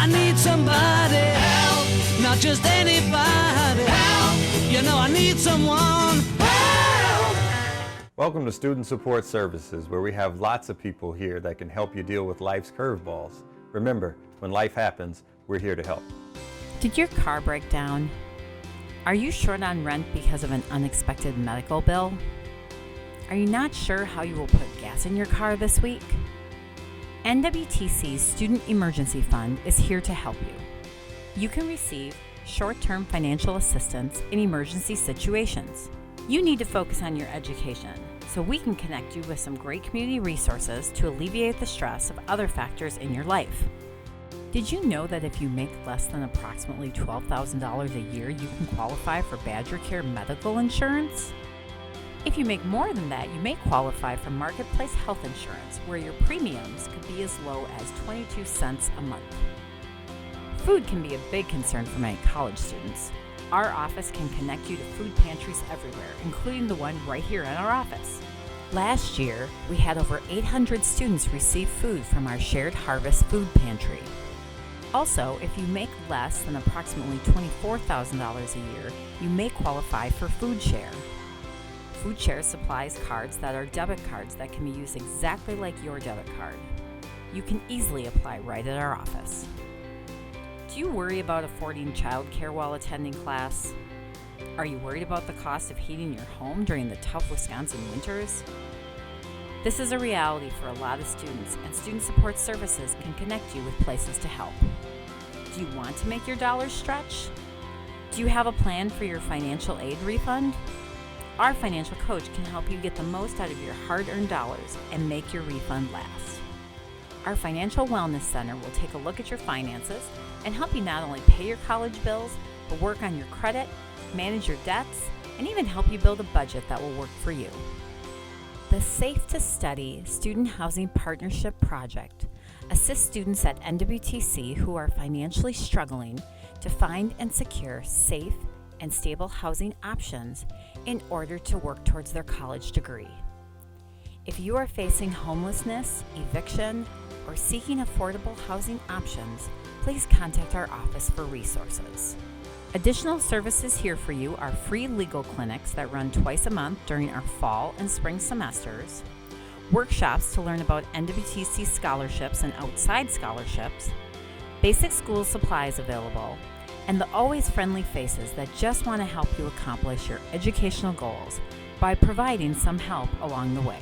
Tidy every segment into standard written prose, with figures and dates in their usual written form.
I need somebody help, not just anybody help. You know I need someone help. Welcome to Student Support Services, where we have lots of people here that can help you deal with life's curveballs. Remember, when life happens, we're here to help. Did your car break down? Are you short on rent because of an unexpected medical bill? Are you not sure how you will put gas in your car this week? NWTC's Student Emergency Fund is here to help you. You can receive short-term financial assistance in emergency situations. You need to focus on your education, so we can connect you with some great community resources to alleviate the stress of other factors in your life. Did you know that if you make less than approximately $12,000 a year, you can qualify for Badger Care medical insurance? If you make more than that, you may qualify for Marketplace Health Insurance, where your premiums could be as low as 22 cents a month. Food can be a big concern for many college students. Our office can connect you to food pantries everywhere, including the one right here in our office. Last year, we had over 800 students receive food from our Shared Harvest Food Pantry. Also, if you make less than approximately $24,000 a year, you may qualify for Food Share. Food Share supplies cards that are debit cards that can be used exactly like your debit card. You can easily apply right at our office. Do you worry about affording childcare while attending class? Are you worried about the cost of heating your home during the tough Wisconsin winters? This is a reality for a lot of students, and Student Support Services can connect you with places to help. Do you want to make your dollars stretch? Do you have a plan for your financial aid refund? Our financial coach can help you get the most out of your hard-earned dollars and make your refund last. Our Financial Wellness Center will take a look at your finances and help you not only pay your college bills, but work on your credit, manage your debts, and even help you build a budget that will work for you. The Safe to Study Student Housing Partnership Project assists students at NWTC who are financially struggling to find and secure safe and stable housing options in order to work towards their college degree. If you are facing homelessness, eviction, or seeking affordable housing options, please contact our office for resources. Additional services here for you are free legal clinics that run twice a month during our fall and spring semesters, workshops to learn about NWTC scholarships and outside scholarships, basic school supplies available, and the always friendly faces that just want to help you accomplish your educational goals by providing some help along the way.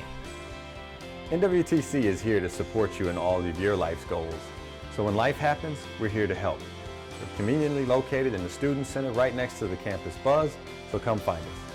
NWTC is here to support you in all of your life's goals. So when life happens, we're here to help. We're conveniently located in the Student Center right next to the campus buzz, so come find us.